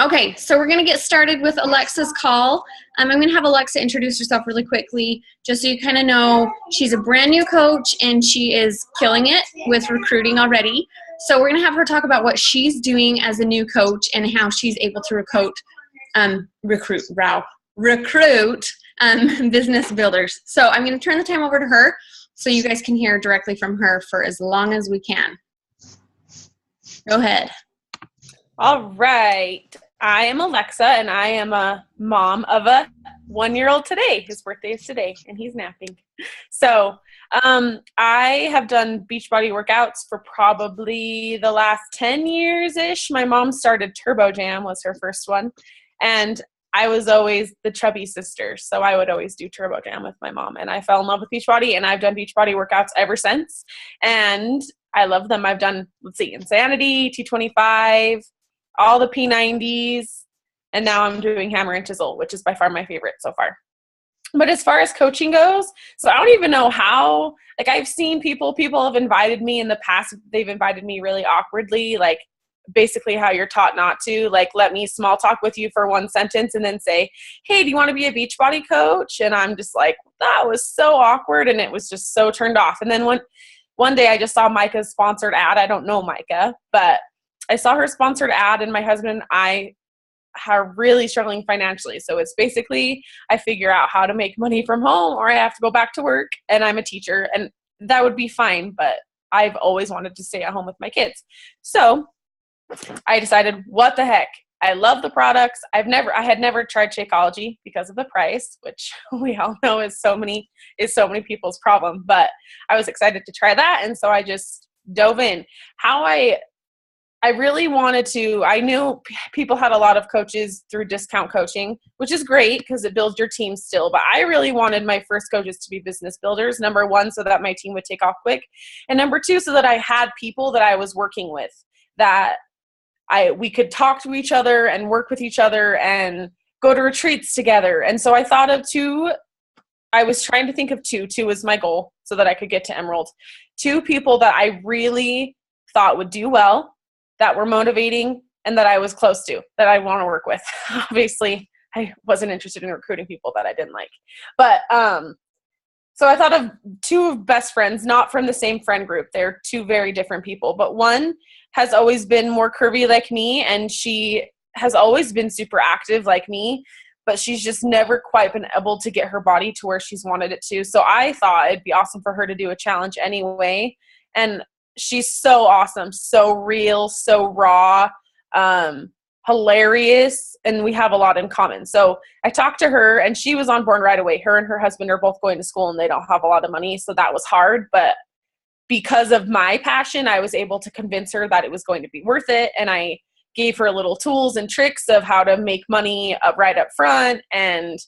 Okay, so we're going to get started with Alexa's call. I'm going to have Alexa introduce herself really quickly, just so you kind of know she's a brand new coach and she is killing it with recruiting already. So we're going to have her talk about what she's doing as a new coach and how she's able to recruit business builders. So I'm going to turn the time over to her so you guys can hear directly from her for as long as we can. Go ahead. All right. I am Alexa, and I am a mom of a 1-year-old today. His birthday is today, and he's napping. So I have done Beachbody workouts for probably the last 10 years-ish. My mom started Turbo Jam, was her first one, and I was always the chubby sister, so I would always do Turbo Jam with my mom, and I fell in love with Beachbody, and I've done Beachbody workouts ever since, and I love them. I've done, Insanity, T25, all the P90s, and now I'm doing Hammer and Chisel, which is by far my favorite so far. But as far as coaching goes, so I don't even know how, I've seen people have invited me in the past, they've invited me really awkwardly, basically how you're taught not to, let me small talk with you for one sentence and then say, hey, do you want to be a Beachbody coach? And I'm just like, that was so awkward, and it was just so turned off. And then one day I just saw Micah's sponsored ad. I don't know Micah, but I saw her sponsored ad, and my husband and I are really struggling financially. So it's basically I figure out how to make money from home, or I have to go back to work, and I'm a teacher, and that would be fine, but I've always wanted to stay at home with my kids. So I decided, what the heck? I love the products. I had never tried Shakeology because of the price, which we all know is so many people's problem, but I was excited to try that. And so I just dove in. How I really wanted to, I knew people had a lot of coaches through discount coaching, which is great because it builds your team still. But I really wanted my first coaches to be business builders. Number one, so that my team would take off quick. And number two, so that I had people that I was working with that we could talk to each other and work with each other and go to retreats together. And so I thought of two. I was trying to think of two. Two was my goal so that I could get to Emerald. Two people that I really thought would do well, that were motivating, and that I was close to, that I want to work with. Obviously, I wasn't interested in recruiting people that I didn't like. But so I thought of two best friends, not from the same friend group. They're two very different people. But one has always been more curvy like me, and she has always been super active like me, but she's just never quite been able to get her body to where she's wanted it to. So I thought it'd be awesome for her to do a challenge anyway. And she's so awesome, so real, so raw, hilarious, and we have a lot in common. So I talked to her, and she was on board right away. Her and her husband are both going to school, and they don't have a lot of money, so that was hard. But because of my passion, I was able to convince her that it was going to be worth it, and I gave her little tools and tricks of how to make money right up front, and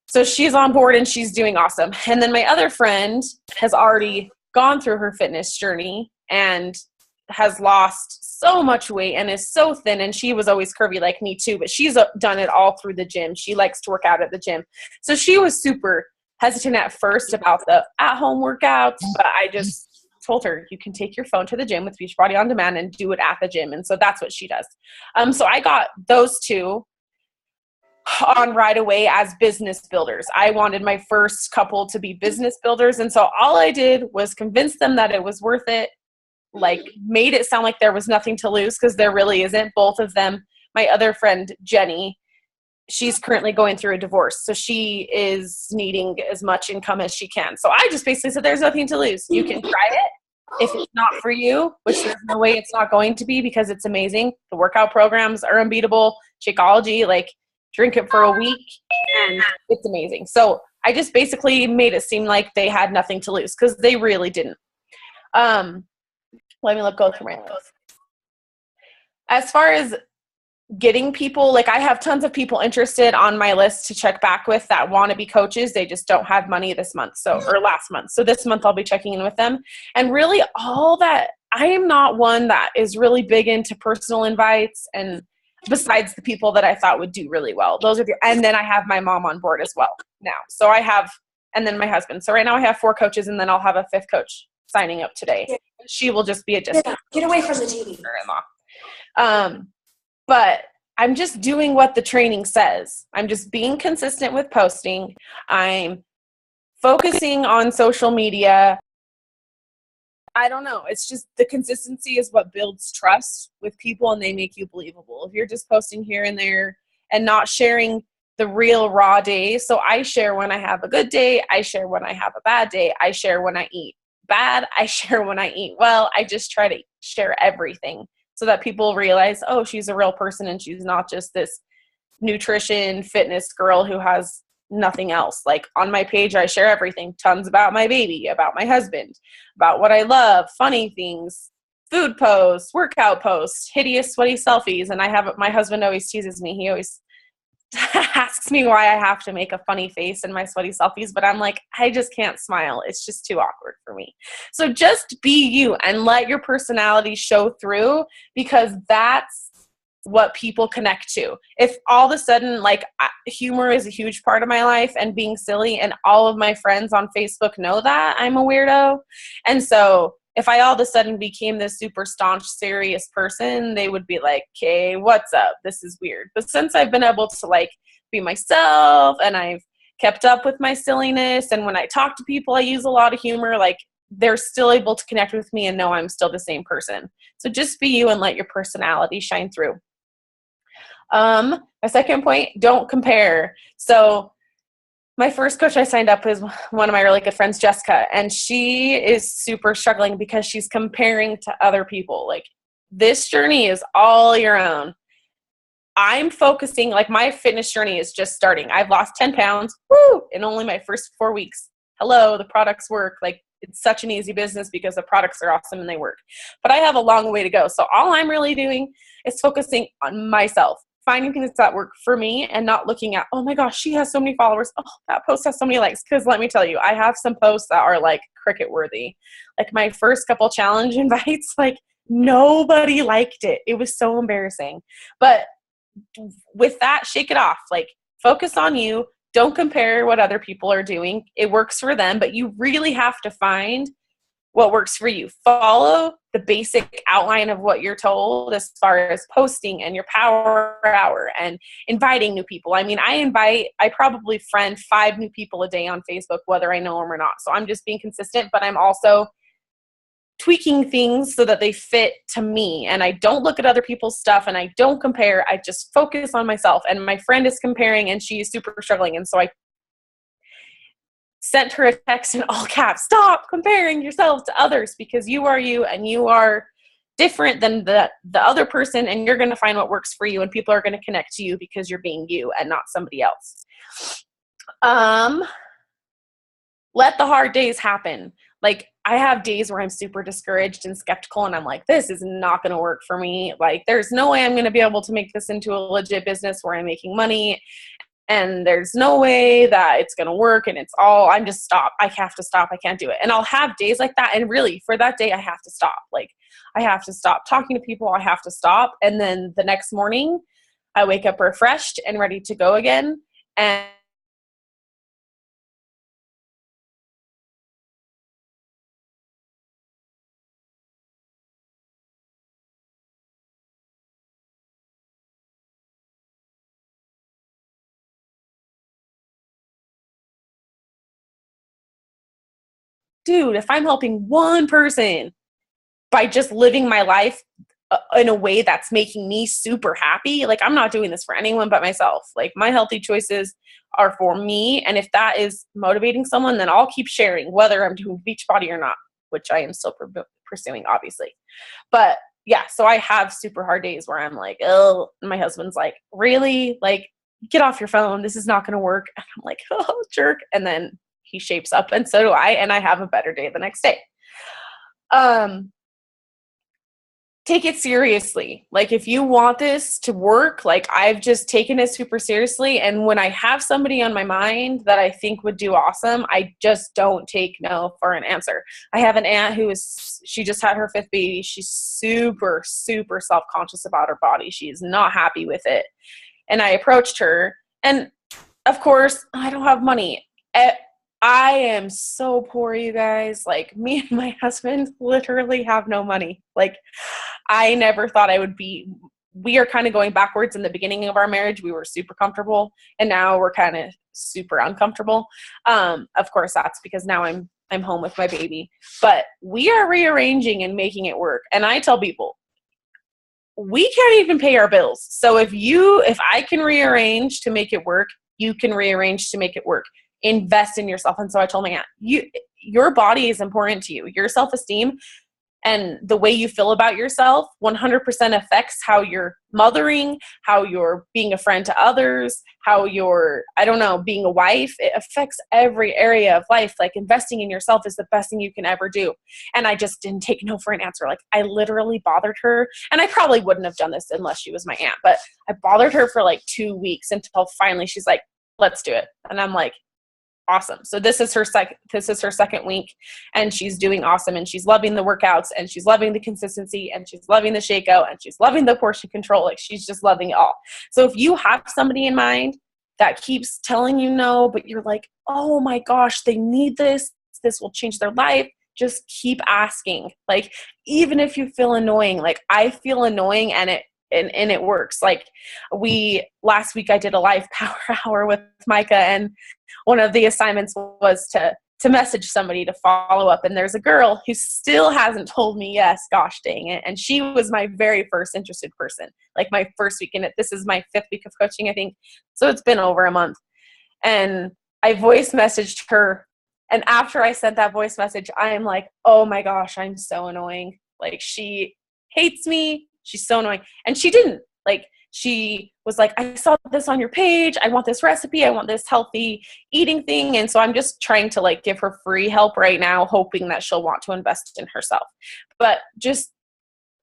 so she's on board, and she's doing awesome. And then my other friend has already gone through her fitness journey and has lost so much weight and is so thin, and she was always curvy like me too, but she's done it all through the gym. She likes to work out at the gym. So she was super hesitant at first about the at-home workouts, but I just told her, you can take your phone to the gym with Beachbody On Demand and do it at the gym. And so that's what she does. So I got those two on right away as business builders. I wanted my first couple to be business builders. And so all I did was convince them that it was worth it, made it sound like there was nothing to lose, because there really isn't. Both of them, my other friend, Jenny, she's currently going through a divorce. So she is needing as much income as she can. So I just basically said, there's nothing to lose. You can try it. If it's not for you, which there's no way it's not going to be, because it's amazing. The workout programs are unbeatable. Shakeology, drink it for a week and it's amazing. So I just basically made it seem like they had nothing to lose, because they really didn't. Let me go through my list. As far as getting people, I have tons of people interested on my list to check back with that want to be coaches. They just don't have money this month, or last month. So this month I'll be checking in with them. And really all that, I am not one that is really big into personal invites, and besides the people that I thought would do really well. Those are and then I have my mom on board as well now. So and then my husband. So right now I have 4 coaches, and then I'll have a 5th coach signing up today. She will just be a discount. Get away from the TV. Mother-in-law. but I'm just doing what the training says. I'm just being consistent with posting. I'm focusing on social media. I don't know. It's just the consistency is what builds trust with people, and they make you believable. If you're just posting here and there and not sharing the real raw days. So I share when I have a good day. I share when I have a bad day. I share when I eat bad. I share when I eat well. I just try to share everything so that people realize, oh, she's a real person and she's not just this nutrition fitness girl who has nothing else. Like on my page, I share everything, tons about my baby, about my husband, about what I love, funny things, food posts, workout posts, hideous sweaty selfies. And my husband always teases me. He always asks me why I have to make a funny face in my sweaty selfies, but I'm like, I just can't smile. It's just too awkward for me. So just be you and let your personality show through, because that's what people connect to. If all of a sudden, like, humor is a huge part of my life and being silly, and all of my friends on Facebook know that I'm a weirdo, and so if I all of a sudden became this super staunch, serious person, they would be like, okay, what's up? This is weird. But since I've been able to like be myself, and I've kept up with my silliness, and when I talk to people, I use a lot of humor, like, they're still able to connect with me and know I'm still the same person. So just be you and let your personality shine through. My second point, don't compare. So my first coach I signed up with one of my really good friends, Jessica, and she is super struggling because she's comparing to other people. Like, this journey is all your own. I'm focusing, like, my fitness journey is just starting. I've lost 10 pounds, in only my first 4 weeks. Hello, the products work. Like, it's such an easy business because the products are awesome and they work. But I have a long way to go. So all I'm really doing is focusing on myself, finding things that work for me, and not looking at, oh my gosh, she has so many followers. Oh, that post has so many likes. Because let me tell you, I have some posts that are like cricket worthy. Like my first couple challenge invites, like nobody liked it. It was so embarrassing. But with that, shake it off. Like, focus on you. Don't compare what other people are doing. It works for them, but you really have to find what works for you. Follow the basic outline of what you're told as far as posting and your power hour and inviting new people. I mean, I probably friend 5 new people a day on Facebook, whether I know them or not. So I'm just being consistent, but I'm also tweaking things so that they fit to me. And I don't look at other people's stuff and I don't compare. I just focus on myself. And my friend is comparing and she's super struggling. And so I sent her a text in all caps, stop comparing yourself to others, because you are you and you are different than the other person, and you're going to find what works for you, and people are going to connect to you because you're being you and not somebody else. Let the hard days happen. Like, I have days where I'm super discouraged and skeptical, and I'm like, this is not going to work for me. Like, there's no way I'm going to be able to make this into a legit business where I'm making money. And there's no way that it's going to work. And it's all, I'm just stop. I have to stop. I can't do it. And I'll have days like that. And really, for that day, I have to stop. Like, I have to stop talking to people. I have to stop. And then the next morning, I wake up refreshed and ready to go again. And dude, if I'm helping one person by just living my life in a way that's making me super happy, like, I'm not doing this for anyone but myself. Like, my healthy choices are for me. And if that is motivating someone, then I'll keep sharing, whether I'm doing Beachbody or not, which I am still pursuing, obviously. But yeah, so I have super hard days where I'm like, oh, my husband's like, really? Like, get off your phone. This is not going to work. And I'm like, oh, jerk. And then he shapes up, and so do I. And I have a better day the next day. Take it seriously. Like, if you want this to work, like, I've just taken it super seriously. And when I have somebody on my mind that I think would do awesome, I just don't take no for an answer. I have an aunt she just had her 5th baby. She's super, super self-conscious about her body. She is not happy with it. And I approached her, and of course, I don't have money. I am so poor, you guys. Like, me and my husband literally have no money. Like, I never thought I would be we are kind of going backwards. In the beginning of our marriage, we were super comfortable, and now we're kind of super uncomfortable. Of course, that's because now I'm home with my baby, but we are rearranging and making it work. And I tell people, we can't even pay our bills. So if I can rearrange to make it work, you can rearrange to make it work. Invest in yourself. And so I told my aunt, your body is important to you. Your self-esteem and the way you feel about yourself 100% affects how you're mothering, how you're being a friend to others, how you're, I don't know, being a wife. It affects every area of life. Like, investing in yourself is the best thing you can ever do. And I just didn't take no for an answer. Like, I literally bothered her, and I probably wouldn't have done this unless she was my aunt, but I bothered her for like 2 weeks until finally she's like, let's do it. And I'm like, awesome. So this is her second week, and she's doing awesome, and she's loving the workouts, and she's loving the consistency, and she's loving the shakeout, and she's loving the portion control. Like, she's just loving it all. So if you have somebody in mind that keeps telling you no, but you're like, oh my gosh, they need this will change their life, just keep asking. Like, even if you feel annoying, like I feel annoying, and it works. Like, last week I did a live power hour with Micah, and one of the assignments was to message somebody to follow up. And there's a girl who still hasn't told me yes, gosh dang it. And she was my very first interested person, like my first week in it. This is my 5th week of coaching, I think. So it's been over a month. And I voice messaged her. And after I sent that voice message, I am like, oh my gosh, I'm so annoying. Like, she hates me. She's so annoying. And she didn't. Like, she was like, I saw this on your page. I want this recipe. I want this healthy eating thing. And so I'm just trying to like give her free help right now, hoping that she'll want to invest in herself. But just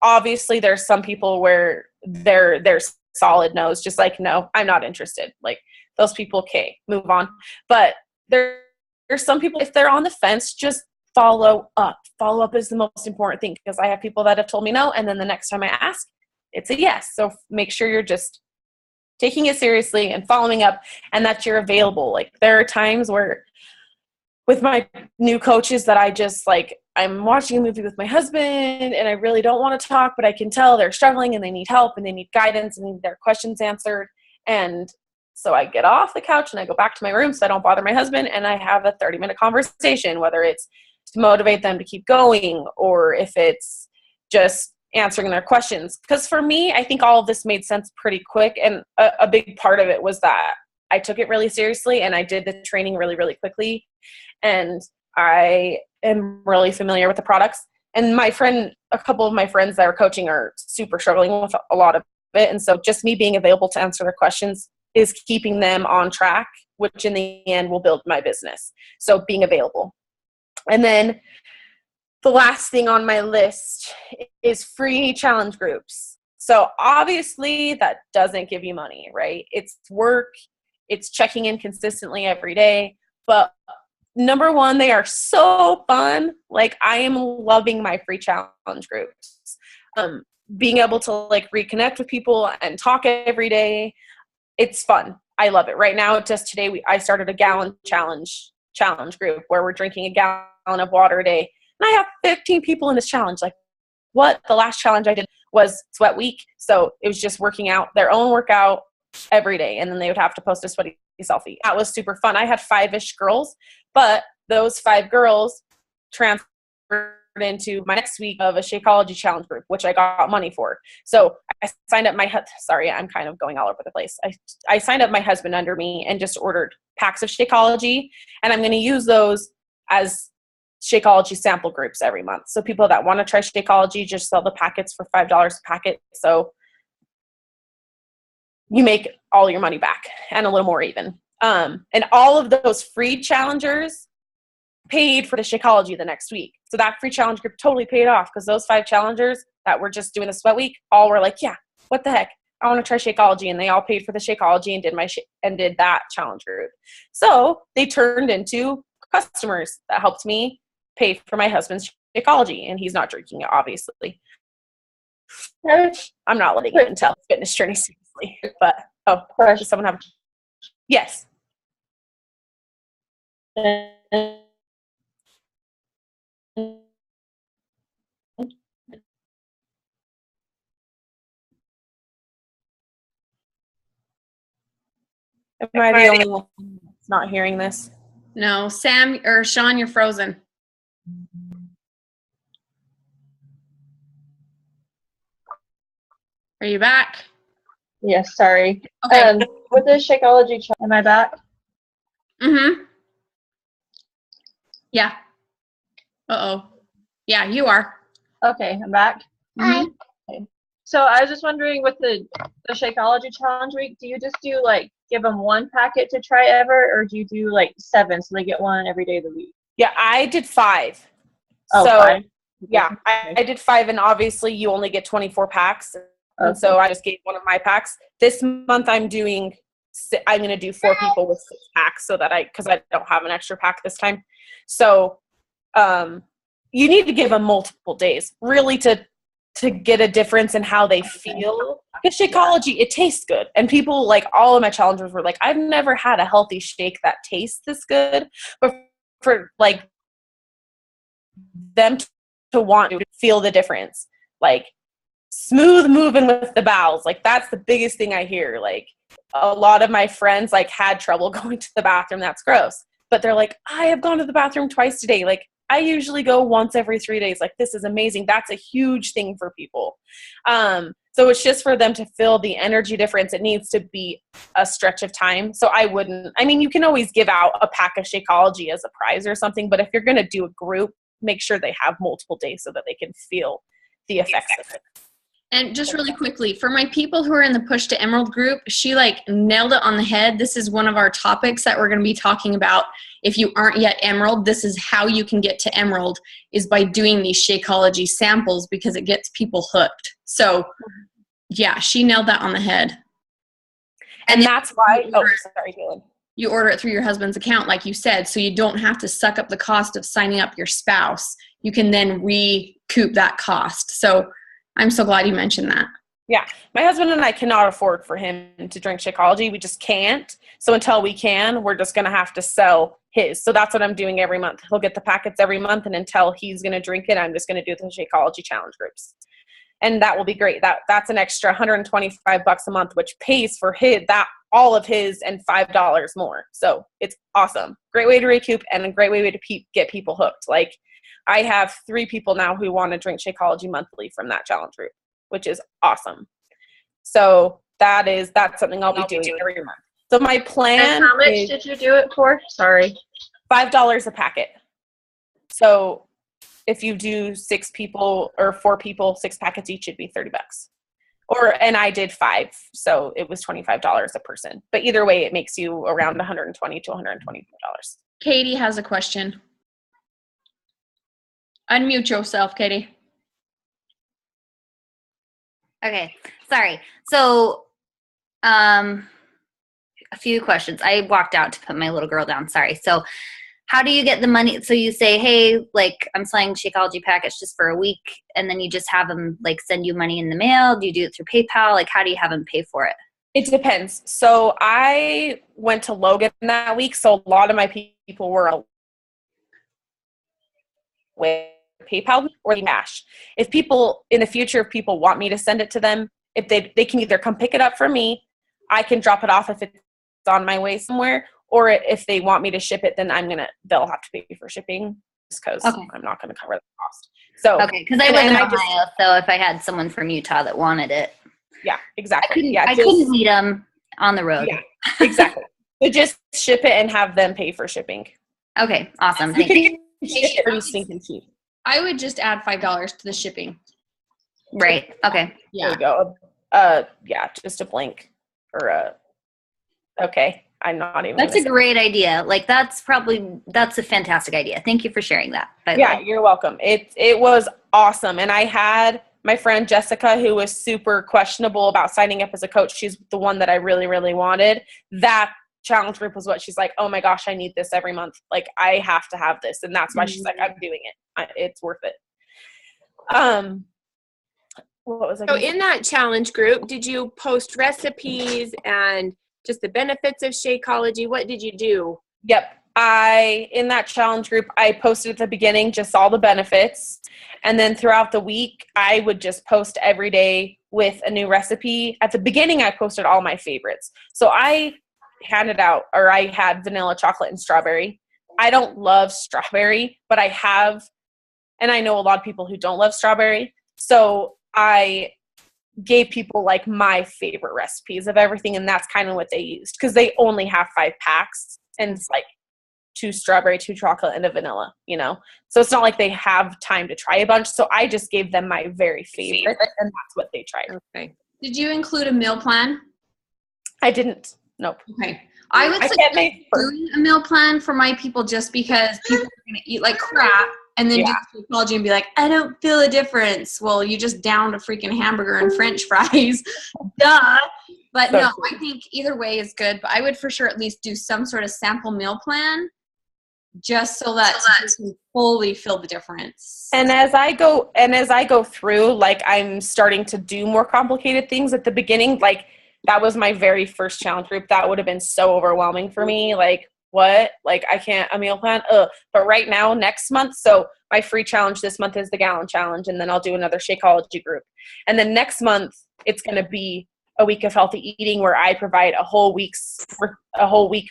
obviously there's some people where they're solid no's, just like, no, I'm not interested. Like, those people, okay, move on. But there's some people, if they're on the fence, just follow up. Follow up is the most important thing, because I have people that have told me no, and then the next time I ask, it's a yes. So make sure you're just taking it seriously and following up, and that you're available. Like, there are times where with my new coaches that I just like, I'm watching a movie with my husband and I really don't want to talk, but I can tell they're struggling and they need help and they need guidance and they need their questions answered. And so I get off the couch and I go back to my room so I don't bother my husband, and I have a 30-minute conversation, whether it's to motivate them to keep going or if it's just answering their questions. Because for me, I think all of this made sense pretty quick. And a big part of it was that I took it really seriously and I did the training really, really quickly. And I am really familiar with the products. And a couple of my friends that are coaching are super struggling with a lot of it. And so just me being available to answer their questions is keeping them on track, which in the end will build my business. So being available. And then the last thing on my list is free challenge groups. So obviously that doesn't give you money, right? It's work. It's checking in consistently every day. But number one, they are so fun. Like, I am loving my free challenge groups. Being able to like reconnect with people and talk every day. It's fun. I love it. Right now, just today, I started a gallon challenge group where we're drinking a gallon of water a day. And I have 15 people in this challenge. Like, what? The last challenge I did was sweat week. So it was just working out their own workout every day. And then they would have to post a sweaty selfie. That was super fun. I had 5-ish girls, but those 5 girls transferred into my next week of a Shakeology challenge group, which I got money for. So I signed up sorry, I'm kind of going all over the place. I signed up my husband under me and just ordered packs of Shakeology, and I'm going to use those as Shakeology sample groups every month. So people that want to try Shakeology just sell the packets for $5 a packet. So you make all your money back and a little more even. And all of those free challengers paid for the Shakeology the next week. So that free challenge group totally paid off, because those 5 challengers that were just doing the sweat week all were like, yeah, what the heck? I want to try Shakeology. And they all paid for the Shakeology and did that challenge group. So they turned into customers that helped me pay for my husband's Shakeology. And he's not drinking it, obviously. I'm not letting him tell his fitness journey seriously. But, does someone have? Yes. Am I the only one that's not hearing this? No, Sam or Sean, you're frozen. Are you back? Yes, sorry. Okay. With the Shakeology challenge, am I back? Mm-hmm. Yeah. Uh-oh. Yeah, you are. Okay, I'm back. Hi. Okay. So I was just wondering, with the Shakeology challenge week, do you just do like give them one packet to try ever, or do you do like 7 so they get one every day of the week? Yeah, I did 5. Oh, so 5. yeah, I did 5, and obviously you only get 24 packs. And so I just gave one of my packs. This month I'm going to do 4 people with 6 packs because I don't have an extra pack this time. So you need to give them multiple days really to get a difference in how they feel. Because Shakeology, it tastes good. And people, like, all of my challengers were like, I've never had a healthy shake that tastes this good. But for like them to want to feel the difference, like smooth moving with the bowels, like that's the biggest thing I hear. Like a lot of my friends like had trouble going to the bathroom. That's gross, but they're like, I have gone to the bathroom twice today. Like I usually go once every 3 days. Like this is amazing. That's a huge thing for people. So it's just for them to feel the energy difference. It needs to be a stretch of time. So you can always give out a pack of Shakeology as a prize or something, but if you're going to do a group, make sure they have multiple days so that they can feel the effects of it. And just really quickly, for my people who are in the Push to Emerald group, she like nailed it on the head. This is one of our topics that we're going to be talking about. If you aren't yet Emerald, this is how you can get to Emerald, is by doing these Shakeology samples, because it gets people hooked. So yeah, she nailed that on the head. And that's why, sorry, Dylan. You order it through your husband's account, like you said, so you don't have to suck up the cost of signing up your spouse. You can then recoup that cost. So I'm so glad you mentioned that. Yeah. My husband and I cannot afford for him to drink Shakeology. We just can't. So until we can, we're just going to have to sell his. So that's what I'm doing every month. He'll get the packets every month, and until he's going to drink it, I'm just going to do the Shakeology challenge groups. And that will be great. That's an extra $125 a month, which pays for all of his and $5 more. So it's awesome. Great way to recoup and a great way to get people hooked. Like I have 3 people now who want to drink Shakeology monthly from that challenge group, which is awesome. So that's something I'll be doing every month. So my plan. And how much did you do it for? Sorry. $5 a packet. So if you do 6 people or 4 people, 6 packets each, it'd be $30. And I did 5, so it was $25 a person. But either way, it makes you around $120 to $125. Katie has a question. Unmute yourself, Katie. Okay, sorry. So, a few questions. I walked out to put my little girl down. Sorry. So, how do you get the money? So you say, hey, like I'm selling Shakeology packets just for a week, and then you just have them like send you money in the mail? Do you do it through PayPal? Like how do you have them pay for it? It depends. So I went to Logan that week, so a lot of my people were with PayPal or cash. If people in the future, if people want me to send it to them, if they can either come pick it up from me, I can drop it off if it's on my way somewhere, or if they want me to ship it, then they'll have to pay for shipping just because I'm not going to cover the cost. So okay, because I live in Ohio, so if I had someone from Utah that wanted it, yeah, exactly. I couldn't meet them on the road. Yeah, exactly. So just ship it and have them pay for shipping. Okay, awesome. Thank you. It's pretty stinking cheap. I would just add $5 to the shipping. Right. Okay. Yeah. There you go. Yeah, just a blank or a. Okay, I'm not even. That's a great idea. Like that's a fantastic idea. Thank you for sharing that. Yeah, you're welcome. It was awesome, and I had my friend Jessica, who was super questionable about signing up as a coach. She's the one that I really, really wanted. That challenge group was what she's like, oh my gosh, I need this every month. Like I have to have this, and that's why she's like, I'm doing it. It's worth it. What was I? So in that challenge group, did you post recipes and just the benefits of Shakeology? What did you do? Yep. In that challenge group, I posted at the beginning just all the benefits. And then throughout the week, I would just post every day with a new recipe. At the beginning, I posted all my favorites. So I handed out, or I had vanilla, chocolate, and strawberry. I don't love strawberry, but I have, and I know a lot of people who don't love strawberry. So I gave people like my favorite recipes of everything, and that's kind of what they used, because they only have 5 packs, and it's like 2 strawberry, 2 chocolate, and a vanilla, you know? So it's not like they have time to try a bunch. So I just gave them my very favorite, and that's what they tried. Okay. Did you include a meal plan? I didn't. Nope. Okay. I would suggest doing a meal plan for my people, just because people are going to eat like crap and then do the Shakeology and be like, I don't feel a difference. Well, you just downed a freaking hamburger and French fries. Duh. But So no, true. I think either way is good. But I would for sure at least do some sort of sample meal plan, just so that you can fully feel the difference. And as I go through, like, I'm starting to do more complicated things. At the beginning, like, that was my very first challenge group. That would have been so overwhelming for me. Like, what? Like, I can't, a meal plan? Ugh. But right now, next month, so my free challenge this month is the gallon challenge, and then I'll do another Shakeology group. And then next month, it's going to be a week of healthy eating, where I provide a whole week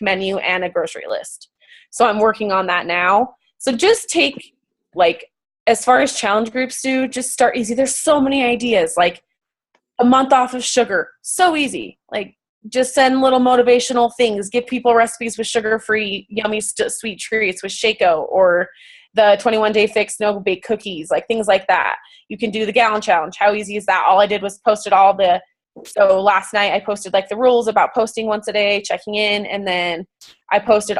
menu and a grocery list. So I'm working on that now. So just take, like, as far as challenge groups do, just start easy. There's so many ideas, like a month off of sugar. So easy. Like, just send little motivational things. Give people recipes with sugar-free, yummy, sweet treats with Shaco, or the 21-day fix, no-bake cookies, like things like that. You can do the gallon challenge. How easy is that? All I did was posted so last night I posted like the rules about posting once a day, checking in, and then I posted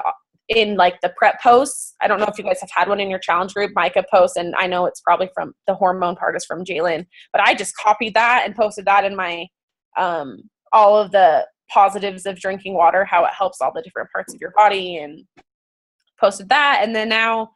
in like the prep posts. I don't know if you guys have had one in your challenge group. Micah posts, and I know it's probably from the hormone part is from Jalen, but I just copied that and posted that in my all of the positives of drinking water, how it helps all the different parts of your body, and posted that. And then now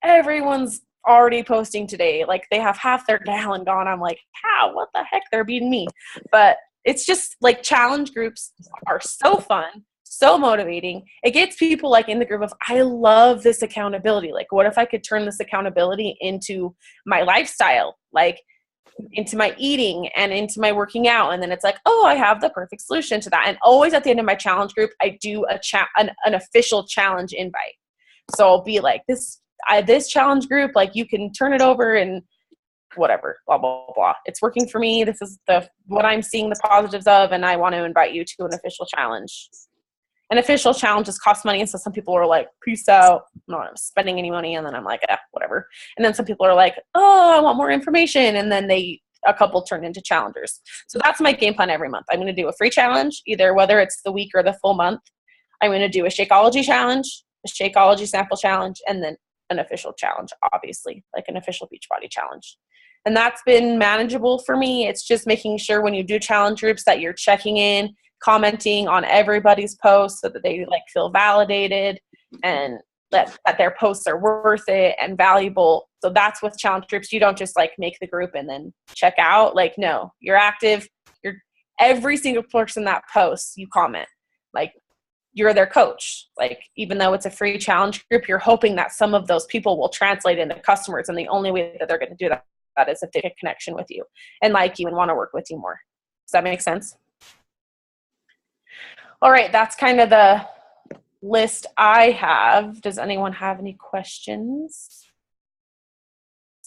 everyone's already posting today. Like, they have half their gallon gone. I'm like, how? What the heck? They're beating me. But it's just like, challenge groups are so fun, so motivating. It gets people like in the group of, I love this accountability. Like, what if I could turn this accountability into my lifestyle, like into my eating and into my working out? And then it's like, oh, I have the perfect solution to that. And always at the end of my challenge group, I do an official challenge invite. So I'll be like, this challenge group, like, you can turn it over and whatever, blah, blah, blah. It's working for me. This is what I'm seeing the positives of, and I want to invite you to an official challenge. An official challenges cost money, and so some people are like, peace out, I'm not spending any money, and then I'm like, whatever. And then some people are like, oh, I want more information, and then a couple turn into challengers. So that's my game plan every month. I'm going to do a free challenge, either whether it's the week or the full month. I'm going to do a Shakeology challenge, a Shakeology sample challenge, and then an official challenge, obviously, like an official Beachbody challenge. And that's been manageable for me. It's just making sure when you do challenge groups that you're checking in, commenting on everybody's posts so that they like feel validated, and that their posts are worth it and valuable. So that's with challenge groups. You don't just like make the group and then check out. Like, no, you're active. You're every single person that posts, you comment. Like, you're their coach. Like, even though it's a free challenge group, you're hoping that some of those people will translate into customers. And the only way that they're going to do that is if they get a connection with you and like you and want to work with you more. Does that make sense? All right. That's kind of the list I have. Does anyone have any questions?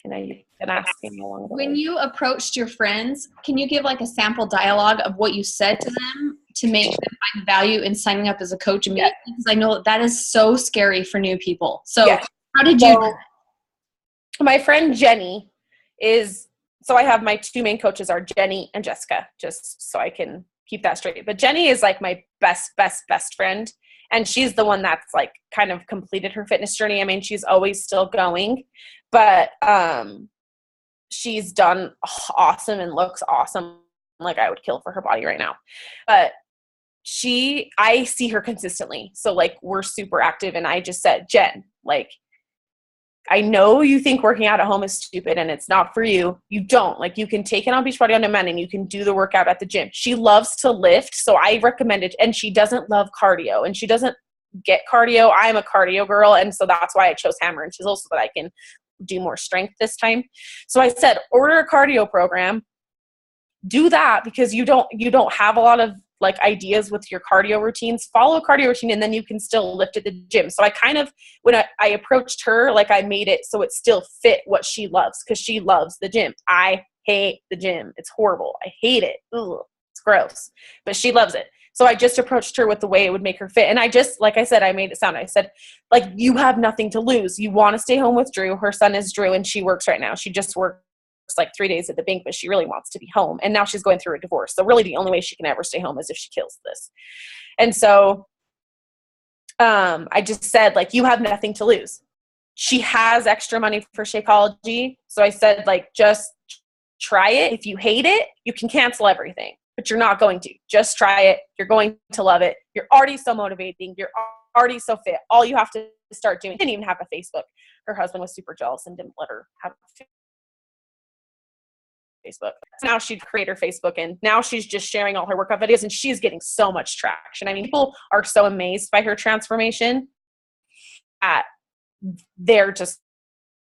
Can I ask me along the way? When you approached your friends, can you give like a sample dialogue of what you said to them to make them find value in signing up as a coach immediately? Because I know that is so scary for new people. So how did you do that? My friend Jenny so I have my 2 main coaches are Jenny and Jessica, just so I can keep that straight. But Jenny is like my best friend. And she's the one that's like kind of completed her fitness journey. I mean, she's always still going, but she's done awesome and looks awesome. Like, I would kill for her body right now. But I see her consistently. So like, we're super active. And I just said, Jen, like, I know you think working out at home is stupid and it's not for you. You don't. Like, you can take it on Beachbody On Demand and you can do the workout at the gym. She loves to lift, so I recommend it. And she doesn't love cardio, and she doesn't get cardio. I'm a cardio girl, and so that's why I chose hammer and chisel, so that I can do more strength this time. So I said, order a cardio program. Do that, because you don't have a lot of like ideas with your cardio routines, follow a cardio routine, and then you can still lift at the gym. So I kind of, when I approached her, like I made it so it still fit what she loves, because she loves the gym. I hate the gym. It's horrible. I hate it. Ugh, it's gross. But she loves it. So I just approached her with the way it would make her fit. And I just, like I said, I made it sound, I said, like, you have nothing to lose. You want to stay home with Drew. Her son is Drew, and she works right now. She just works like 3 days at the bank, but she really wants to be home. And now she's going through a divorce. So really the only way she can ever stay home is if she kills this. And so I just said, like, you have nothing to lose. She has extra money for Shakeology. So I said, like, just try it. If you hate it, you can cancel everything, but you're not going to. Just try it. You're going to love it. You're already so motivating. You're already so fit. All you have to start doing, didn't even have a Facebook. Her husband was super jealous and didn't let her have a Facebook. So now she'd create her Facebook, and now she's just sharing all her workout videos, and she's getting so much traction. I mean, people are so amazed by her transformation that they're just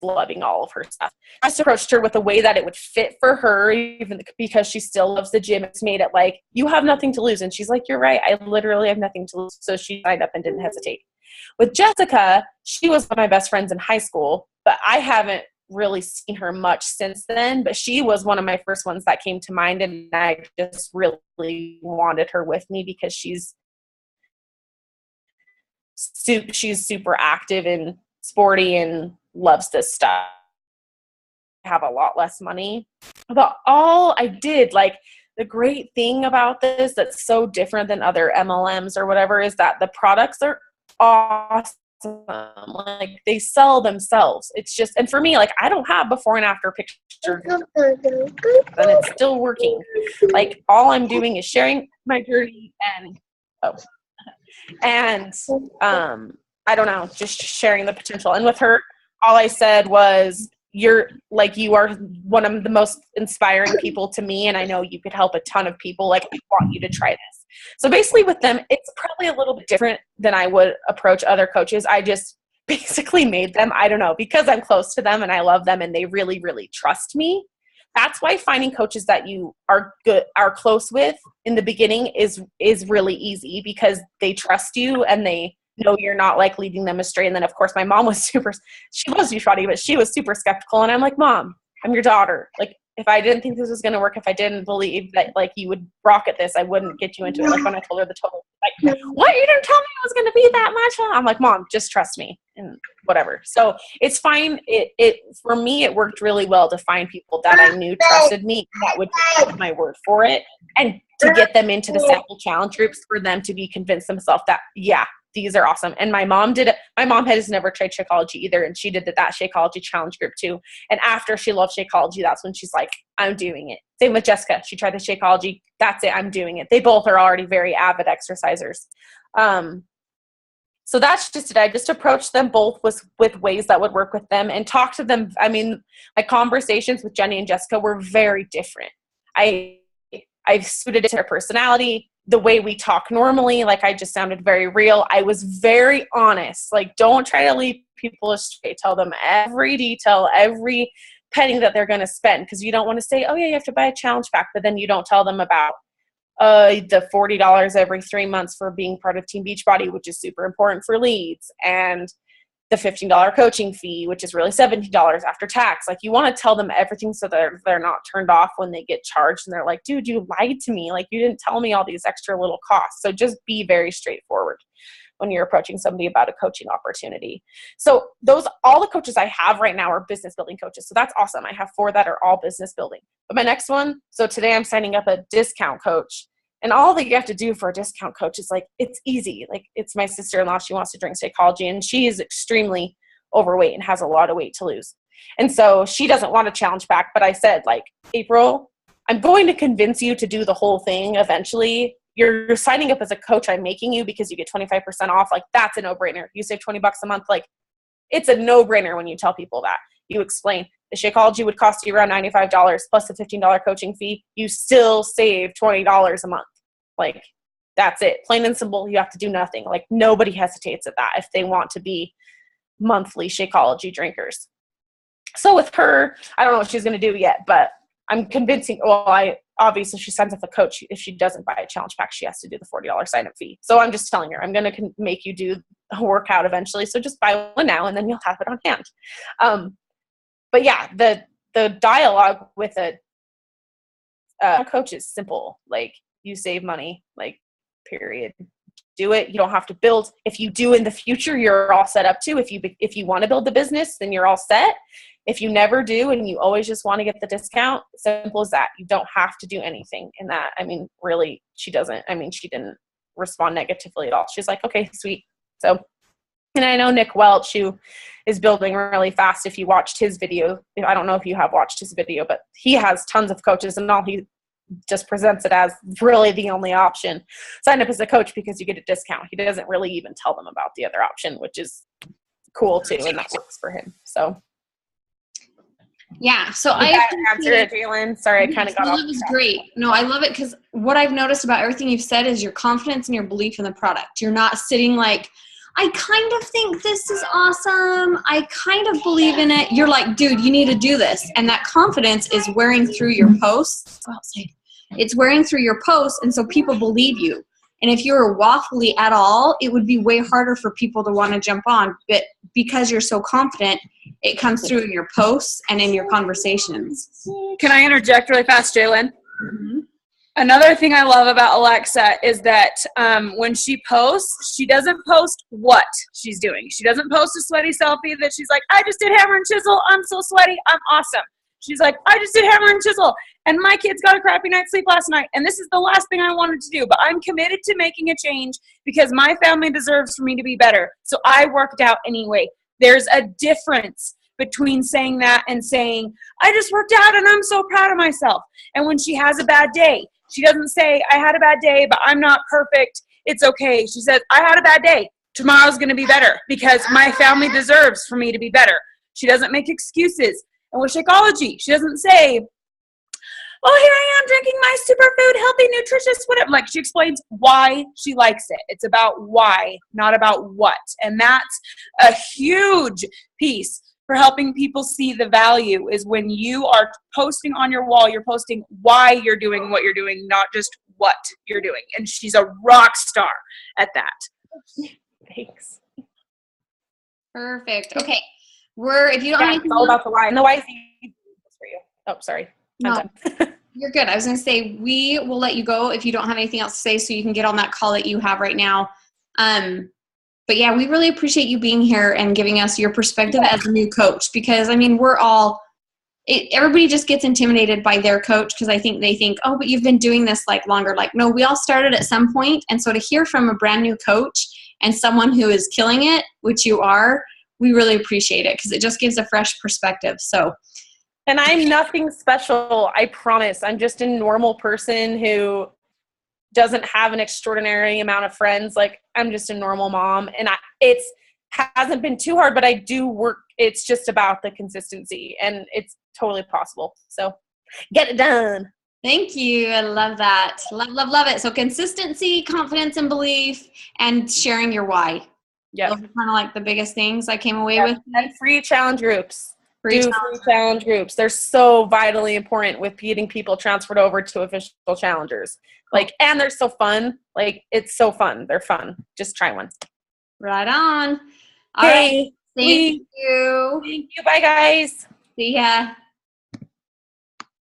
loving all of her stuff. I just approached her with a way that it would fit for her, even because she still loves the gym. It's made it like, you have nothing to lose. And she's like, you're right. I literally have nothing to lose. So she signed up and didn't hesitate. With Jessica, she was one of my best friends in high school, but I haven't really seen her much since then. But she was one of my first ones that came to mind, and I just really wanted her with me because she's super active and sporty and loves this stuff. I have a lot less money, but all I did, like, the great thing about this that's so different than other MLMs or whatever is that the products are awesome. Like, they sell themselves. It's just, and for me, like, I don't have before and after pictures, and it's still working. Like, all I'm doing is sharing my journey and I don't know, just sharing the potential. And with her, all I said was, you are one of the most inspiring people to me, and I know you could help a ton of people. Like, I want you to try this. So basically with them, it's probably a little bit different than I would approach other coaches. I just basically made them, I don't know, because I'm close to them and I love them and they really, really trust me. That's why finding coaches that you are close with in the beginning is really easy, because they trust you and they know you're not, like, leading them astray. And then, of course, my mom was she loves Beachbody, but she was super skeptical. And I'm like, Mom, I'm your daughter. Like, if I didn't think this was going to work, if I didn't believe that, like, you would rock at this, I wouldn't get you into it. Like, when I told her the total, like, what? You didn't tell me it was going to be that much? I'm like, Mom, just trust me and whatever. So it's fine. It for me, it worked really well to find people that I knew trusted me, that would take my word for it, and to get them into the sample challenge groups for them to be convinced themselves that, yeah, these are awesome. And my mom did it. My mom has never tried Shakeology either, and she did that Shakeology challenge group too. And after she loved Shakeology, that's when she's like, I'm doing it. Same with Jessica. She tried the Shakeology. That's it. I'm doing it. They both are already very avid exercisers. So that's just it. I just approached them both with ways that would work with them and talk to them. I mean, my conversations with Jenny and Jessica were very different. I suited it to their personality. The way we talk normally, like, I just sounded very real. I was very honest. Like, don't try to lead people astray. Tell them every detail, every penny that they're going to spend, because you don't want to say, oh yeah, you have to buy a challenge pack, but then you don't tell them about the $40 every 3 months for being part of Team Beachbody, which is super important for leads, and the $15 coaching fee, which is really $17 after tax. Like, you want to tell them everything so that they're not turned off when they get charged and they're like, dude, you lied to me. Like, you didn't tell me all these extra little costs. So just be very straightforward when you're approaching somebody about a coaching opportunity. So all the coaches I have right now are business building coaches. So that's awesome. I have 4 that are all business building. But my next one, so today I'm signing up a discount coach. And all that you have to do for a discount coach is, like, it's easy. Like, it's my sister-in-law. She wants to drink Shakeology, and she is extremely overweight and has a lot of weight to lose. And so she doesn't want a challenge pack. But I said, like, April, I'm going to convince you to do the whole thing eventually. You're signing up as a coach. I'm making you, because you get 25% off. Like, that's a no-brainer. You save $20 a month. Like, it's a no-brainer when you tell people that. You explain the Shakeology would cost you around $95 plus the $15 coaching fee. You still save $20 a month. Like, that's it. Plain and simple. You have to do nothing. Like, nobody hesitates at that if they want to be monthly Shakeology drinkers. So with her, I don't know what she's going to do yet, but I'm convincing, well, obviously she signs up a coach. If she doesn't buy a challenge pack, she has to do the $40 sign up fee. So I'm just telling her, I'm going to make you do a workout eventually. So just buy one now and then you'll have it on hand. But yeah, the dialogue with a coach is simple. Like, you save money, like, period. Do it. You don't have to build. If you do in the future, you're all set up to. If you want to build the business, then you're all set. If you never do and you always just want to get the discount, simple as that. You don't have to do anything in that. I mean, really, she didn't respond negatively at all. She's like, okay, sweet. So, and I know Nick Welch, who is building really fast. If you watched his video, I don't know if you have watched his video, but he has tons of coaches, and all he just presents it as really the only option. Sign up as a coach because you get a discount. He doesn't really even tell them about the other option, which is cool too, and that works for him. So yeah, so I answered it, Jalen. Sorry, I kind of got off. That was great. No, I love it because what I've noticed about everything you've said is your confidence and your belief in the product. You're not sitting like, I kind of think this is awesome. I kind of believe in it. You're like, dude, you need to do this. And that confidence is wearing through your posts. It's wearing through your posts, and so people believe you. And if you were waffly at all, it would be way harder for people to want to jump on. But because you're so confident, it comes through in your posts and in your conversations. Can I interject really fast, Jalen? Mm-hmm. Another thing I love about Alexa is that when she posts, she doesn't post what she's doing. She doesn't post a sweaty selfie that she's like, I just did hammer and chisel. I'm so sweaty. I'm awesome. She's like, I just did hammer and chisel, and my kids got a crappy night's sleep last night, and this is the last thing I wanted to do, but I'm committed to making a change because my family deserves for me to be better. So I worked out anyway. There's a difference between saying that and saying, I just worked out and I'm so proud of myself. And when she has a bad day, she doesn't say, I had a bad day, but I'm not perfect. It's okay. She says, I had a bad day. Tomorrow's going to be better because my family deserves for me to be better. She doesn't make excuses. And with Shakeology, she doesn't say, oh, here I am drinking my superfood, healthy, nutritious, whatever. Like, she explains why she likes it. It's about why, not about what. And that's a huge piece for helping people see the value, is when you are posting on your wall, you're posting why you're doing what you're doing, not just what you're doing. And she's a rock star at that. Thanks. Perfect. Okay. If you don't have anything, it's all about the why. And the why is easy for you. Oh, sorry. I'm done. You're good. I was going to say, we will let you go if you don't have anything else to say, so you can get on that call that you have right now. But yeah, we really appreciate you being here and giving us your perspective as a new coach, because I mean, everybody just gets intimidated by their coach because they think, oh, but you've been doing this like longer. Like, no, we all started at some point. And so to hear from a brand new coach and someone who is killing it, which you are, we really appreciate it because it just gives a fresh perspective. So, and I'm nothing special, I promise. I'm just a normal person who doesn't have an extraordinary amount of friends. Like, I'm just a normal mom, and it hasn't been too hard, but I do work. It's just about the consistency, and it's totally possible. So get it done. Thank you. I love that. Love it. So consistency, confidence, and belief, and sharing your why. Yeah. Those are kind of like the biggest things I came away with. And free challenge groups. Free challenge groups. They're so vitally important with getting people transferred over to official challengers. Like, and they're so fun. Like, it's so fun. They're fun. Just try one. Right on. All right. Thank you. Thank you. Bye, guys. See ya.